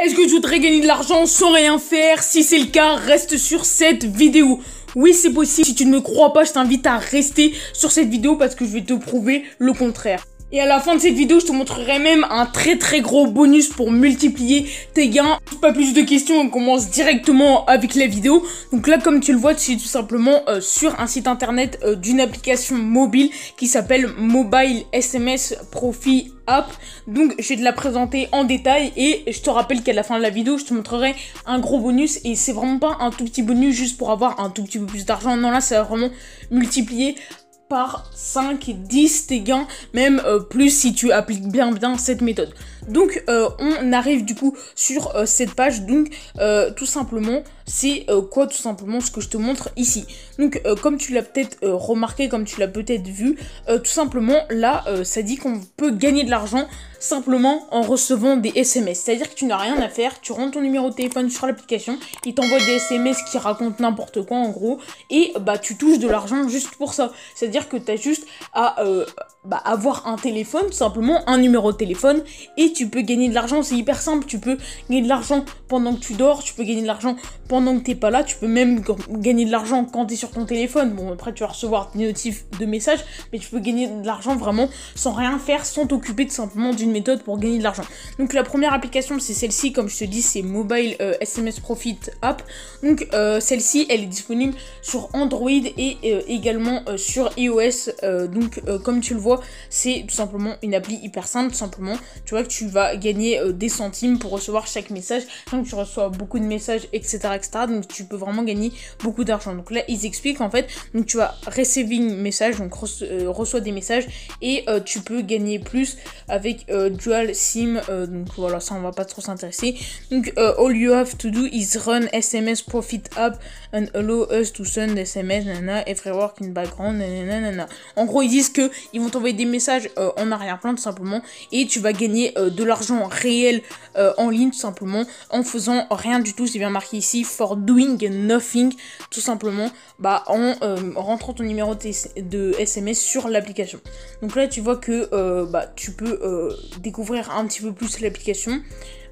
Est-ce que tu voudrais gagner de l'argent sans rien faire? Si c'est le cas, reste sur cette vidéo. Oui, c'est possible. Si tu ne me crois pas, je t'invite à rester sur cette vidéo parce que je vais te prouver le contraire. Et à la fin de cette vidéo, je te montrerai même un très gros bonus pour multiplier tes gains. Pas plus de questions, on commence directement avec la vidéo. Donc là, comme tu le vois, tu es tout simplement sur un site internet d'une application mobile qui s'appelle Mobile SMS Profit App. Donc je vais te la présenter en détail et je te rappelle qu'à la fin de la vidéo, je te montrerai un gros bonus. Et c'est vraiment pas un tout petit bonus juste pour avoir un tout petit peu plus d'argent. Non, là, ça va vraiment multiplier par 5, 10 tes gains, même plus si tu appliques bien cette méthode. Donc on arrive du coup sur cette page. Donc tout simplement c'est quoi tout simplement ce que je te montre ici. Donc comme tu l'as peut-être remarqué, comme tu l'as peut-être vu, tout simplement là ça dit qu'on peut gagner de l'argent simplement en recevant des SMS. C'est-à-dire que tu n'as rien à faire, tu rentres ton numéro de téléphone sur l'application, il t'envoie des SMS qui racontent n'importe quoi en gros, et bah tu touches de l'argent juste pour ça. C'est-à-dire que tu as juste à avoir un téléphone, tout simplement un numéro de téléphone, et tu peux gagner de l'argent. C'est hyper simple, tu peux gagner de l'argent pendant que tu dors, tu peux gagner de l'argent pendant que t'es pas là, tu peux même gagner de l'argent quand t'es sur ton téléphone. Bon, après tu vas recevoir des notifs de messages, mais tu peux gagner de l'argent vraiment sans rien faire, sans t'occuper tout simplement d'une méthode pour gagner de l'argent. Donc la première application c'est celle-ci, comme je te dis, c'est Mobile SMS Profit App. Donc celle-ci elle est disponible sur Android et également sur iOS. Donc comme tu le vois, c'est tout simplement une appli hyper simple. Tout simplement tu vois que tu vas gagner des centimes pour recevoir chaque message. Donc tu reçois beaucoup de messages, etc. Donc tu peux vraiment gagner beaucoup d'argent. Donc là ils expliquent en fait, donc tu vas receiving message, donc reçois des messages, et tu peux gagner plus avec dual sim. Donc voilà, ça on va pas trop s'intéresser. Donc all you have to do is run SMS Profit App and allow us to send SMS everywhere in background. En gros ils disent que ils vont t'envoyer des messages en arrière-plan tout simplement, et tu vas gagner de l'argent réel en ligne tout simplement en faisant rien du tout. C'est bien marqué ici, for doing nothing, tout simplement en rentrant ton numéro de SMS sur l'application. Donc là tu vois que tu peux découvrir un petit peu plus l'application.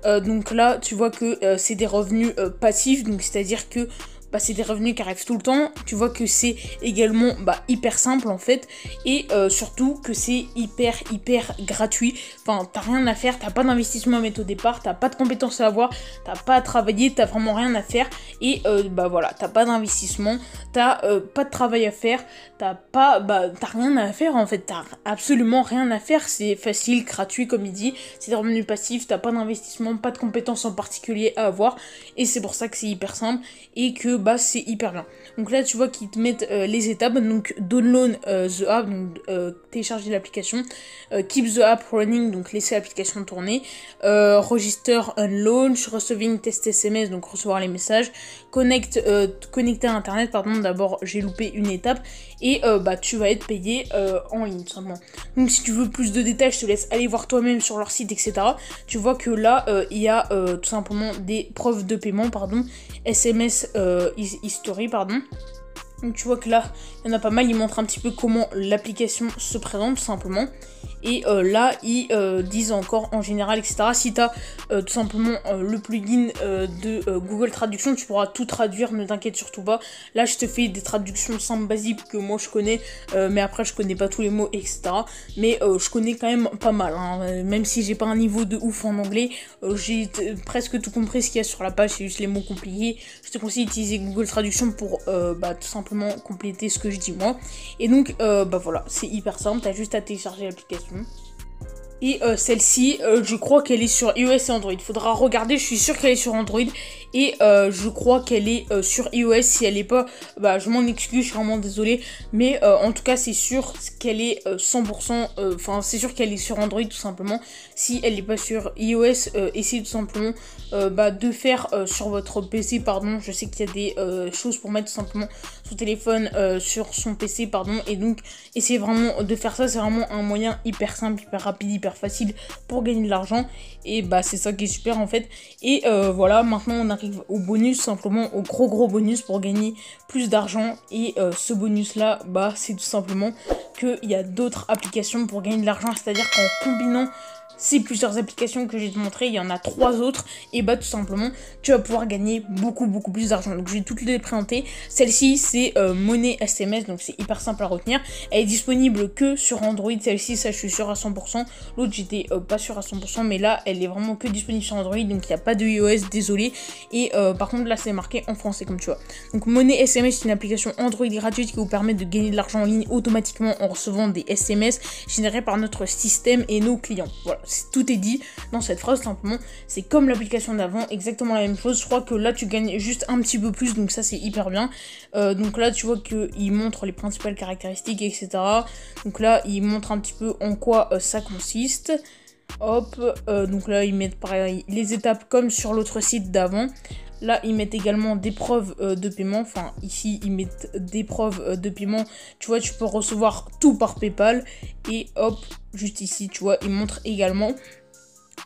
Donc là tu vois que c'est des revenus passifs, donc c'est à dire que c'est des revenus qui arrivent tout le temps. Tu vois que c'est également hyper simple en fait, et surtout que c'est hyper gratuit. Enfin, t'as rien à faire, t'as pas d'investissement à mettre au départ, t'as pas de compétences à avoir, t'as pas à travailler, t'as vraiment rien à faire. Et voilà, t'as pas d'investissement, t'as pas de travail à faire, t'as rien à faire en fait, t'as absolument rien à faire. C'est facile, gratuit comme il dit, c'est des revenus passifs, t'as pas d'investissement, pas de compétences en particulier à avoir, et c'est pour ça que c'est hyper simple et que c'est hyper bien. Donc là tu vois qu'ils te mettent les étapes. Donc download the app, donc télécharger l'application, keep the app running, donc laisser l'application tourner, register and launch, receiving test SMS, donc recevoir les messages, connecter à internet, pardon, d'abord j'ai loupé une étape, et tu vas être payé en ligne tout simplement. Donc si tu veux plus de détails, je te laisse aller voir toi-même sur leur site, etc. Tu vois que là il y a tout simplement des preuves de paiement, pardon, SMS history, pardon. Donc tu vois que là il y en a pas mal, ils montrent un petit peu comment l'application se présente tout simplement. Et là ils disent encore en général, etc. Si tu as tout simplement le plugin de Google Traduction, tu pourras tout traduire, ne t'inquiète surtout pas. Là je te fais des traductions simples basiques que moi je connais, mais après je connais pas tous les mots, etc. Mais je connais quand même pas mal, hein. Même si j'ai pas un niveau de ouf en anglais, j'ai presque tout compris ce qu'il y a sur la page, c'est juste les mots compliqués. Je te conseille d'utiliser Google Traduction pour tout simplement compléter ce que je dis moi. Et donc voilà, c'est hyper simple, t'as juste à télécharger l'application. Et celle-ci, je crois qu'elle est sur iOS et Android. Faudra regarder, je suis sûre qu'elle est sur Android. Et je crois qu'elle est sur iOS. Si elle est pas, je m'en excuse, je suis vraiment désolée. Mais en tout cas, c'est sûr qu'elle est 100%. Enfin, c'est sûr qu'elle est sur Android tout simplement. Si elle n'est pas sur iOS, essayez tout simplement de faire sur votre PC, pardon. Je sais qu'il y a des choses pour mettre tout simplement son téléphone sur son PC, pardon. Et donc, essayez vraiment de faire ça. C'est vraiment un moyen hyper simple, hyper rapide, hyper facile pour gagner de l'argent. Et c'est ça qui est super en fait. Et voilà, maintenant on arrive au bonus, simplement au gros bonus pour gagner plus d'argent. Et ce bonus là, c'est tout simplement qu'il y a d'autres applications pour gagner de l'argent. C'est à dire qu'en combinant ces plusieurs applications que je vais te montrer, il y en a 3 autres, et bah tout simplement tu vas pouvoir gagner beaucoup plus d'argent. Donc je vais toutes les présenter. Celle-ci c'est Money SMS, donc c'est hyper simple à retenir. Elle est disponible que sur Android, celle-ci ça je suis sûr à 100%. L'autre j'étais pas sûr à 100%, mais là elle est vraiment que disponible sur Android, donc il n'y a pas de iOS, désolé. Et par contre là c'est marqué en français comme tu vois. Donc Money SMS c'est une application Android gratuite qui vous permet de gagner de l'argent en ligne automatiquement en recevant des SMS générés par notre système et nos clients. Voilà, tout est dit dans cette phrase simplement. C'est comme l'application d'avant, exactement la même chose. Je crois que là tu gagnes juste un petit peu plus, donc ça c'est hyper bien. Donc là tu vois qu'il montre les principales caractéristiques, etc. Donc là il montre un petit peu en quoi ça consiste. Hop, donc là ils mettent pareil les étapes comme sur l'autre site d'avant. Là, ils mettent également des preuves de paiement. Enfin, ici, ils mettent des preuves de paiement. Tu vois, tu peux recevoir tout par PayPal. Et hop, juste ici, tu vois, ils montrent également.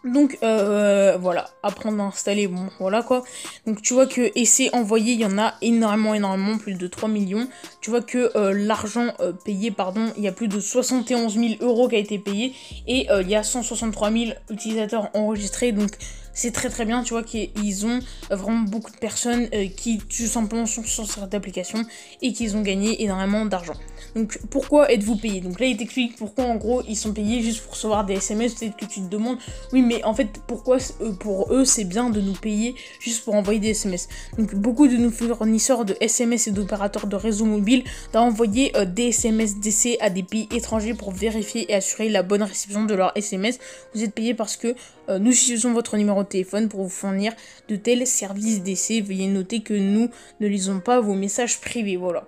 Donc, voilà. Apprendre à installer, bon, voilà quoi. Donc, tu vois que essais envoyés, il y en a énormément. Plus de 3 millions. Tu vois que l'argent payé, pardon, il y a plus de 71 000 € qui a été payé. Et il y a 163 000 utilisateurs enregistrés. Donc, c'est très bien, tu vois qu'ils ont vraiment beaucoup de personnes qui tout simplement sont sur cette application et qu'ils ont gagné énormément d'argent. Donc pourquoi êtes-vous payé? Donc là il t'explique pourquoi en gros ils sont payés juste pour recevoir des SMS. Peut-être que tu te demandes, oui mais en fait pourquoi pour eux c'est bien de nous payer juste pour envoyer des SMS. Donc beaucoup de nos fournisseurs de SMS et d'opérateurs de réseau mobile doivent envoyer des SMS d'essai à des pays étrangers pour vérifier et assurer la bonne réception de leurs SMS. Vous êtes payé parce que nous utilisons votre numéro de téléphone pour vous fournir de tels services d'essai. Veuillez noter que nous ne lisons pas vos messages privés. Voilà.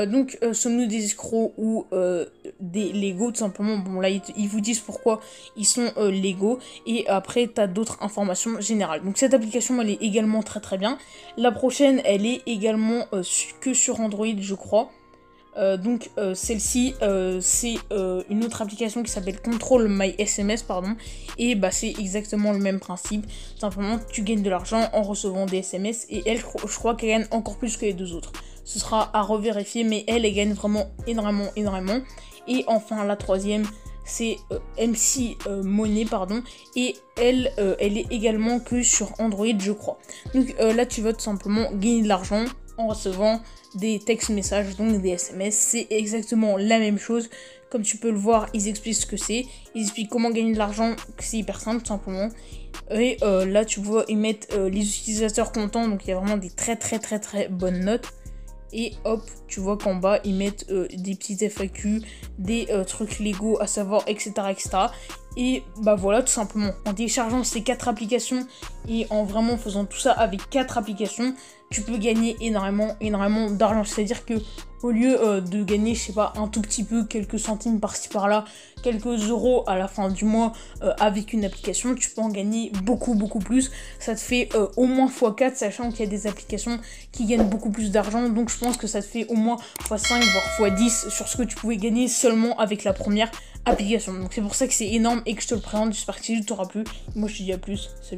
Donc, sommes-nous des escrocs ou des légaux tout simplement? Bon, là, ils vous disent pourquoi ils sont légaux. Et après, tu as d'autres informations générales. Donc, cette application, elle est également très bien. La prochaine, elle est également que sur Android, je crois. Donc celle-ci c'est une autre application qui s'appelle Control My SMS pardon, et bah c'est exactement le même principe. Simplement tu gagnes de l'argent en recevant des SMS et elle je crois qu'elle gagne encore plus que les deux autres. Ce sera à revérifier, mais elle gagne vraiment énormément. Et enfin la troisième c'est MC Money pardon, et elle est également que sur Android je crois. Donc là tu vas tout simplement gagner de l'argent en recevant des textes messages, donc des SMS. C'est exactement la même chose. Comme tu peux le voir, ils expliquent ce que c'est. Ils expliquent comment gagner de l'argent, c'est hyper simple tout simplement. Et là tu vois, ils mettent les utilisateurs contents, donc il y a vraiment des très bonnes notes. Et hop, tu vois qu'en bas, ils mettent des petites FAQ, des trucs légaux à savoir, etc. Et bah voilà, tout simplement, en téléchargeant ces 4 applications et en vraiment faisant tout ça avec 4 applications, tu peux gagner énormément d'argent. C'est-à-dire que au lieu de gagner, je sais pas, un tout petit peu, quelques centimes par-ci par-là, quelques euros à la fin du mois avec une application, tu peux en gagner beaucoup plus. Ça te fait au moins x4, sachant qu'il y a des applications qui gagnent beaucoup plus d'argent. Donc je pense que ça te fait au moins x5 voire x10 sur ce que tu pouvais gagner seulement avec la première application. Donc c'est pour ça que c'est énorme et que je te le présente. J'espère que tu t'auras plu. Moi je te dis à plus. Salut.